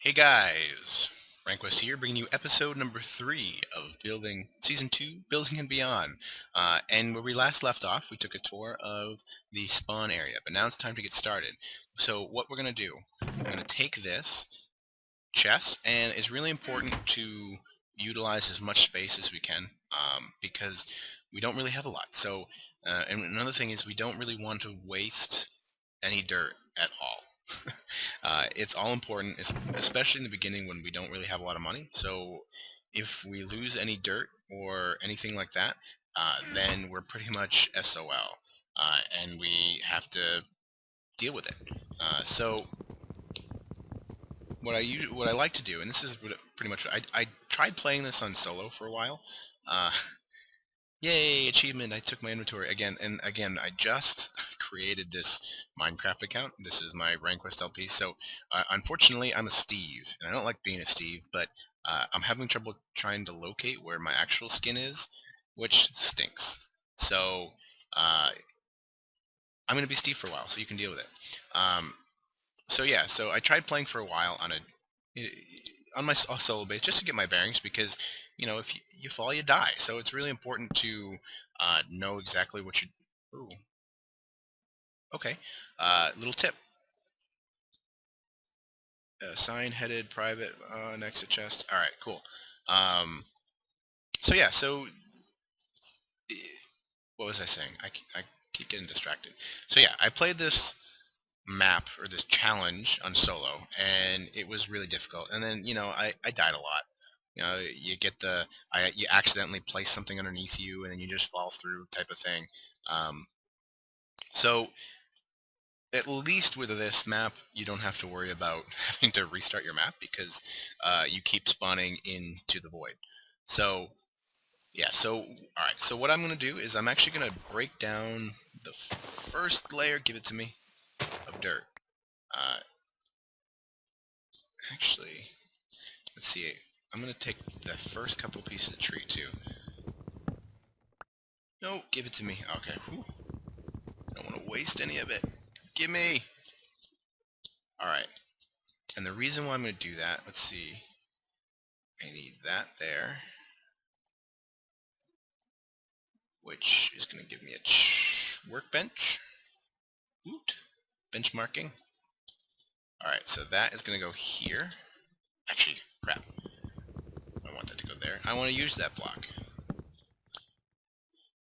Hey guys, RanqeustLP here, bringing you episode number 3 of Building Season 2, Building and Beyond. And where we last left off, we took a tour of the spawn area, but now it's time to get started. So what we're going to do, we're going to take this chest, and it's really important to utilize as much space as we can, because we don't really have a lot. So, and another thing is we don't really want to waste any dirt at all. It's all important, especially in the beginning when we don't really have a lot of money. So if we lose any dirt or anything like that, then we're pretty much SOL, and we have to deal with it. So what I like to do, and this is pretty much I tried playing this on solo for a while. Yay, achievement, I took my inventory again, and again, I just created this Minecraft account. This is my RanqeustLP, so unfortunately, I'm a Steve, and I don't like being a Steve, but I'm having trouble trying to locate where my actual skin is, which stinks. So, I'm going to be Steve for a while, so you can deal with it. So yeah, so I tried playing for a while on my solo base just to get my bearings, because if you fall, you die. So it's really important to know exactly what you. Ooh. Okay. Little tip. Sign headed private next to chest. All right, cool. So yeah, so what was I saying? I keep getting distracted. So yeah, I played this map or this challenge on solo, and it was really difficult. And then I died a lot. You get you accidentally place something underneath you, and then you just fall through type of thing. So at least with this map, you don't have to worry about having to restart your map, because you keep spawning into the void. So yeah, so alright, so what I'm going to do is I'm actually going to break down the first layer, give it to me, of dirt. Actually, let's see, I'm going to take the first couple pieces of tree too. No, give it to me. Okay, whew. I don't want to waste any of it. Give me! Alright, and the reason why I'm going to do that, let's see, I need that there, which is going to give me a workbench. Woot! Benchmarking. Alright, so that is going to go here. Actually, crap. I want that to go there. I want to use that block.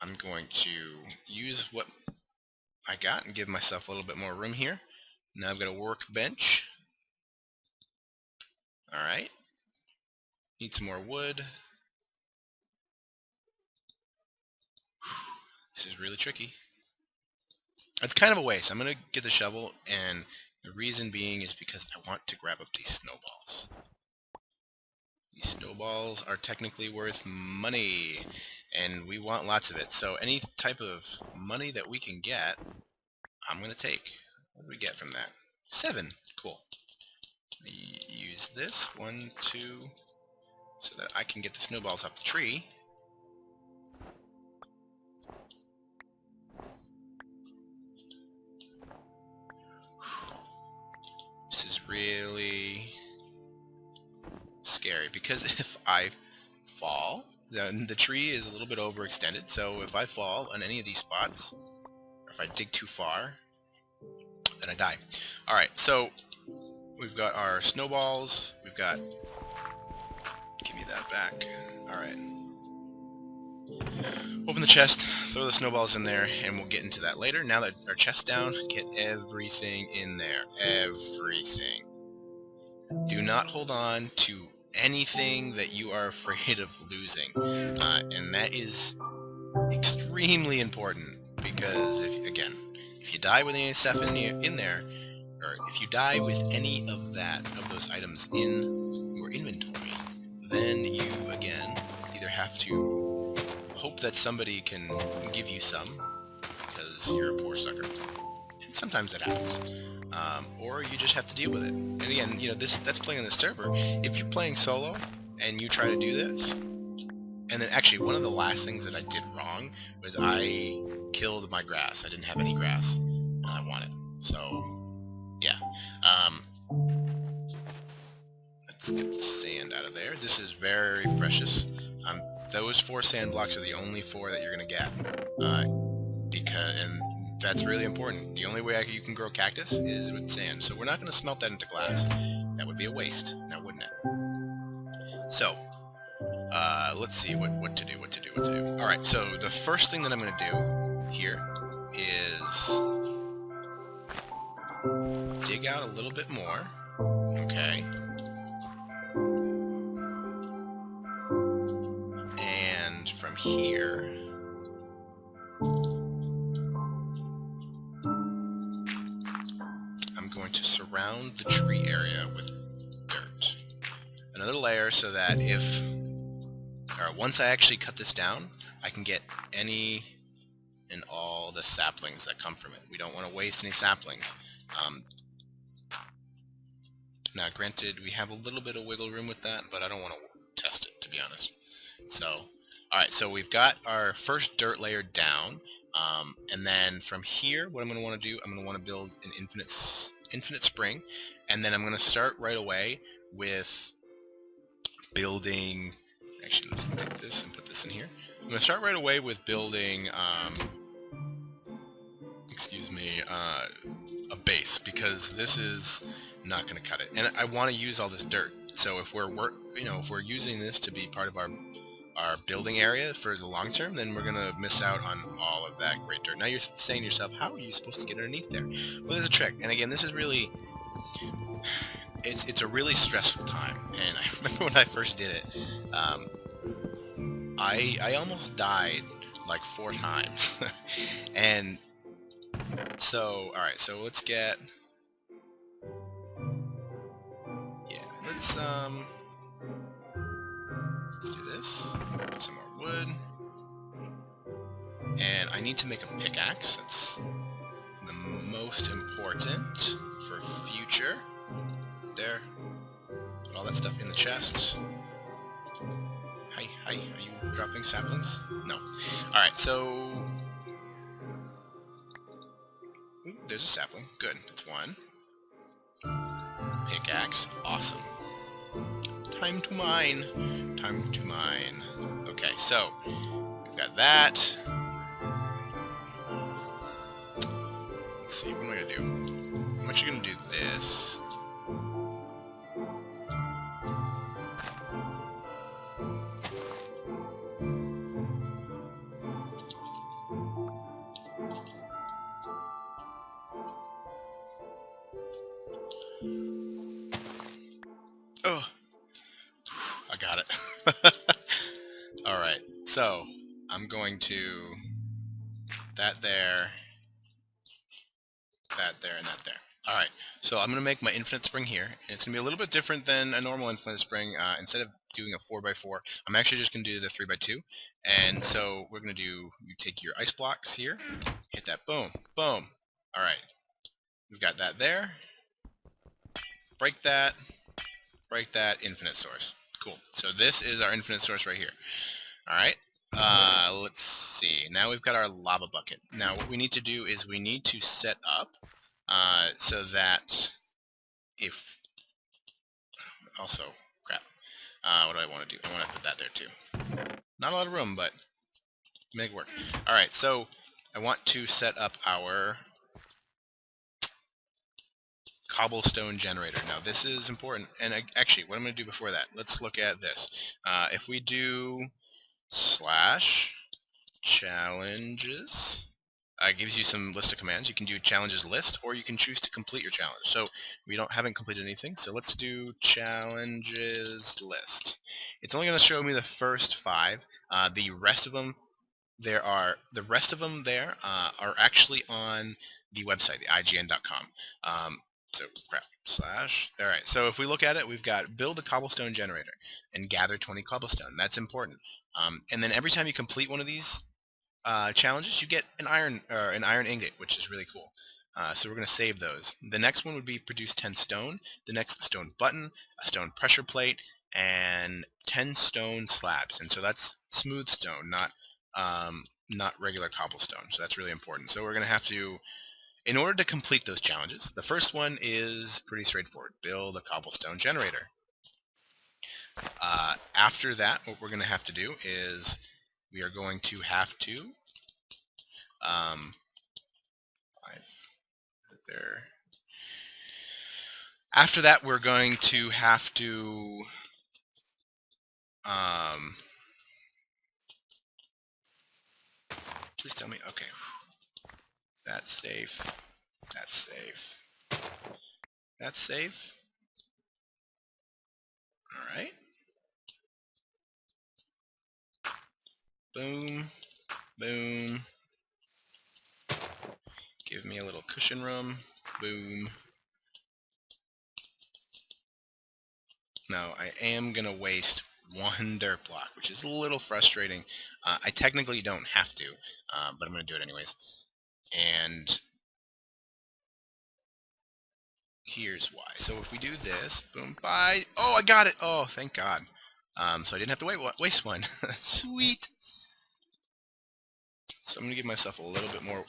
I'm going to use what I got and give myself a little bit more room here. Now I've got a workbench. Alright. Need some more wood. This is really tricky. It's kind of a waste. I'm going to get the shovel, and the reason being is because I want to grab up these snowballs. These snowballs are technically worth money, and we want lots of it. So any type of money that we can get, I'm going to take. What do we get from that? 7. Cool. Use this. 1, 2, so that I can get the snowballs off the tree. This is really scary, because if I fall, then the tree is a little bit overextended. So if I fall on any of these spots, or if I dig too far, then I die. Alright, so we've got our snowballs. We've got... Give me that back. Alright. Open the chest, throw the snowballs in there, and we'll get into that later. Now that our chest's down, get everything in there. Everything. Do not hold on to anything that you are afraid of losing. And that is extremely important, because if you die with any stuff in there, or if you die with any of those items in your inventory, then you again either have to hope that somebody can give you some, because you're a poor sucker, and sometimes that happens, or you just have to deal with it. And again, that's playing on this server. If you're playing solo and you try to do this, and then actually one of the last things that I did wrong was I killed my grass. I didn't have any grass, and I wanted. So, yeah. Let's get the sand out of there. This is very precious. Those 4 sand blocks are the only 4 that you're going to get. And that's really important. The only way you can grow cactus is with sand. So we're not going to smelt that into glass. That would be a waste, now wouldn't it? So, let's see what to do. Alright, so the first thing that I'm going to do here is dig out a little bit more. Okay. And from here, I'm going to surround the tree area with dirt. Another layer so that once I actually cut this down, I can get any and all the saplings that come from it. We don't want to waste any saplings. Now, granted, we have a little bit of wiggle room with that, but I don't want to test it, to be honest. So, alright, so we've got our first dirt layer down, and then from here, what I'm going to want to do, I'm going to want to build an infinite spring, and then I'm going to start right away with building... Actually, let's take this and put this in here. I'm going to start right away with building, a base, because this is not going to cut it. And I want to use all this dirt. So if we're using this to be part of our building area for the long term, then we're going to miss out on all of that great dirt. Now you're saying to yourself, how are you supposed to get underneath there? Well, there's a trick. And again, this is really... It's a really stressful time, and I remember when I first did it, I almost died like 4 times. And so, alright, so let's get... Yeah, let's do this. Get some more wood. And I need to make a pickaxe. That's the most important for future. There. Put all that stuff in the chests. Hi, are you dropping saplings? No. Alright, so... Ooh, there's a sapling. Good, that's 1. Pickaxe. Awesome. Time to mine. Time to mine. Okay, so, we've got that. Let's see, what am I gonna do? I'm actually gonna do this. Oh, I got it. Alright, so I'm going to that there, and that there. Alright, so I'm going to make my infinite spring here, and it's going to be a little bit different than a normal infinite spring. Instead of doing a 4x4, I'm actually just going to do the 3x2, and so we're going to do, you take your ice blocks here, hit that, boom, boom. Alright, we've got that there, break that, infinite source. Cool. So this is our infinite source right here. Alright, let's see. Now we've got our lava bucket. Now what we need to do is we need to set up so that if... Also, crap. What do I want to do? I want to put that there too. Not a lot of room, but make it work. Alright, so I want to set up our cobblestone generator. Now this is important, and actually what I'm going to do before that, let's look at this. If we do /challenges, it gives you some list of commands. You can do challenges list, or you can choose to complete your challenge. So we haven't completed anything, so let's do challenges list. It's only going to show me the first 5. The rest of them are actually on the website, the IGN.com. So crap, alright, so if we look at it, we've got build a cobblestone generator and gather 20 cobblestone. That's important. And then every time you complete one of these challenges, you get an iron ingot, which is really cool. So we're going to save those. The next one would be produce 10 stone, the next stone button, a stone pressure plate, and 10 stone slabs. And so that's smooth stone, not regular cobblestone. So that's really important. So we're going to have to, in order to complete those challenges, the first one is pretty straightforward. Build a cobblestone generator. After that, what we're going to have to do is we are going to have to is it there? After that, we're going to have to please tell me. Okay, that's safe. That's safe. That's safe. All right. Boom. Boom. Give me a little cushion room. Boom. Now, I am going to waste one dirt block, which is a little frustrating. I technically don't have to, but I'm going to do it anyways. And here's why. So if we do this, boom, bye. Oh, I got it. Oh, thank God. So I didn't have to waste one. Sweet. So I'm going to give myself a little bit more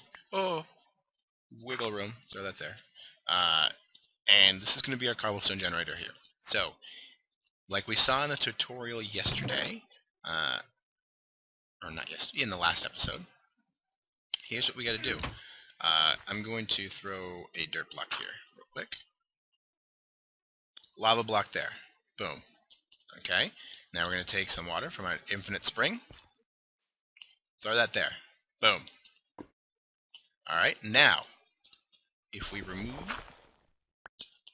wiggle room. Throw that there. And this is going to be our cobblestone generator here. So, like we saw in the tutorial yesterday, or not yesterday, in the last episode, here's what we got to do. I'm going to throw a dirt block here real quick. Lava block there. Boom. Okay. Now we're going to take some water from our infinite spring. Throw that there. Boom. Alright, now, if we remove,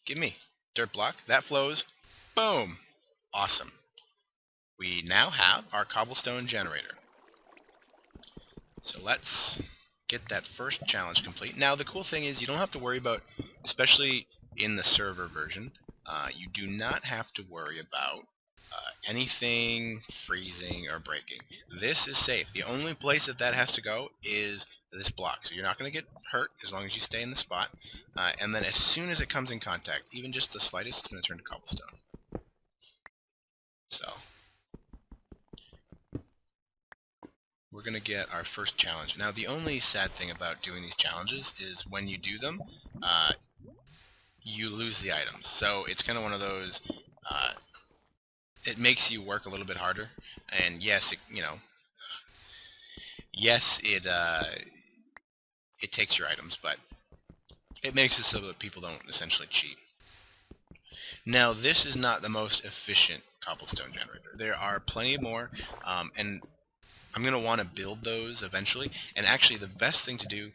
give me, dirt block, that flows, boom. Awesome. We now have our cobblestone generator. So let's get that first challenge complete. Now the cool thing is you don't have to worry about, especially in the server version, you do not have to worry about anything freezing or breaking. This is safe. The only place that has to go is this block. So you're not going to get hurt as long as you stay in the spot. And then as soon as it comes in contact, even just the slightest, it's going to turn to cobblestone. So we're going to get our first challenge. Now the only sad thing about doing these challenges is when you do them, you lose the items. So it's kind of one of those, it makes you work a little bit harder. And yes, it takes your items, but it makes it so that people don't essentially cheat. Now, this is not the most efficient cobblestone generator. There are plenty more, and I'm going to want to build those eventually. And actually, the best thing to do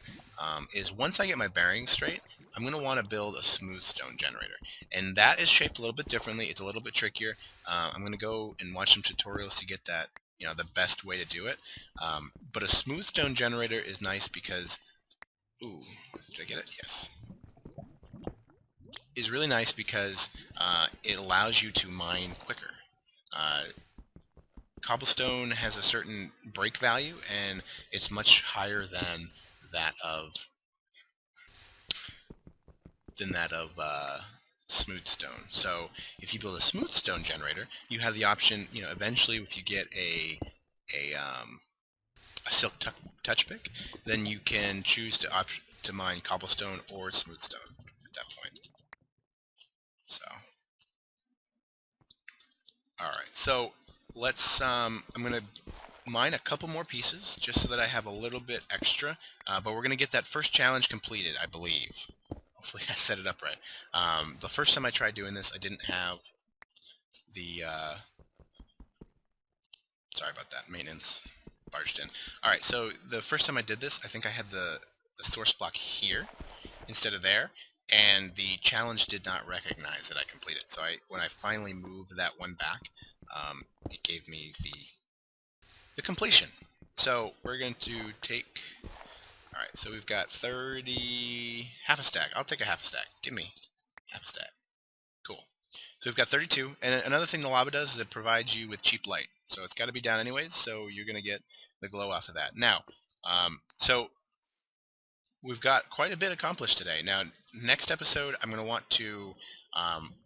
is once I get my bearings straight, I'm going to want to build a smooth stone generator. And that is shaped a little bit differently. It's a little bit trickier. I'm going to go and watch some tutorials to get that, the best way to do it. But a smooth stone generator is nice because, ooh, did I get it? Yes. Is really nice because it allows you to mine quicker. Cobblestone has a certain break value, and it's much higher than that of smooth stone. So if you build a smooth stone generator, you have the option, eventually if you get a silk touch pick, then you can choose to mine cobblestone or smooth stone at that point. So, all right. So let's. I'm gonna mine a couple more pieces just so that I have a little bit extra. But we're gonna get that first challenge completed, I believe. Hopefully I set it up right. The first time I tried doing this, I didn't have the. Sorry about that. Maintenance barged in. All right. So the first time I did this, I think I had the source block here instead of there, and the challenge did not recognize that I completed. So when I finally moved that one back, it gave me the completion. So we're going to take, all right, so we've got 30, half a stack. I'll take a half a stack. Give me half a stack. Cool. So we've got 32, and another thing the lava does is it provides you with cheap light. So it's got to be down anyways, so you're going to get the glow off of that. Now, so we've got quite a bit accomplished today. Now, next episode, I'm going to want to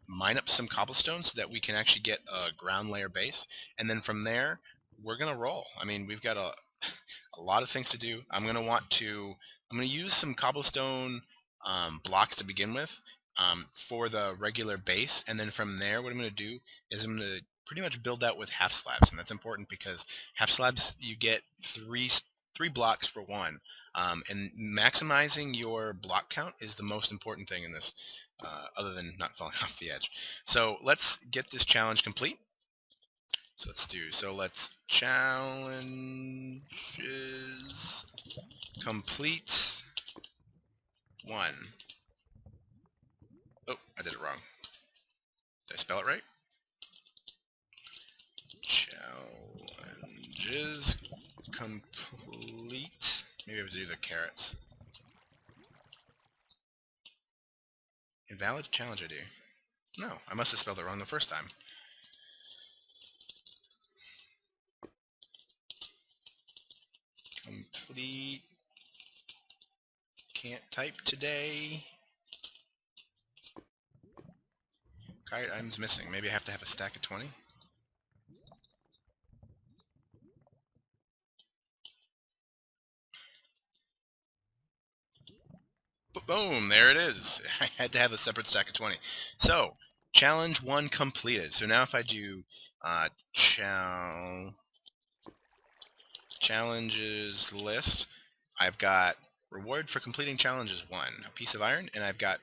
mine up some cobblestone so that we can actually get a ground layer base. And then from there, we're going to roll. I mean, we've got a lot of things to do. I'm going to use some cobblestone blocks to begin with. for the regular base, and then from there what I'm going to do is I'm going to pretty much build out with half slabs, and that's important because half slabs you get three blocks for one, and maximizing your block count is the most important thing in this, other than not falling off the edge. So let's get this challenge complete. So let's challenges complete 1. Oh, I did it wrong. Did I spell it right? Challenges complete. Maybe I have to do the carrots. Invalid challenge ID. No, I must have spelled it wrong the first time. Complete. Can't type today. Kite items missing. Maybe I have to have a stack of 20. Boom, there it is. I had to have a separate stack of 20. So, challenge 1 completed. So now if I do challenges list, I've got reward for completing challenges 1, a piece of iron, and I've got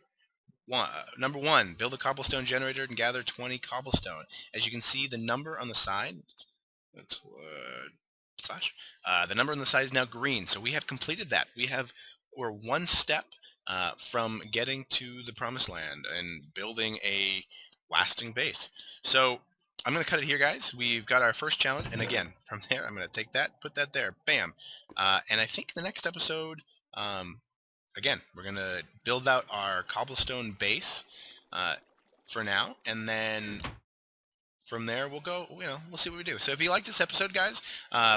number 1, build a cobblestone generator and gather 20 cobblestone. As you can see, the number on the side, that's slash, the number on the side is now green, so we have completed that. We're one step from getting to the promised land and building a lasting base. So I'm going to cut it here, guys. We've got our first challenge, and again, from there, I'm going to take that, put that there, bam. And I think the next episode, again, we're going to build out our cobblestone base for now, and then from there we'll go, we'll see what we do. So if you like this episode, guys,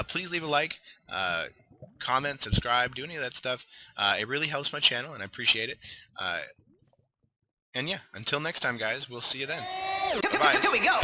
please leave a like, comment, subscribe, do any of that stuff. It really helps my channel, and I appreciate it. And yeah, until next time, guys, we'll see you then. Bye-bye. Here we go.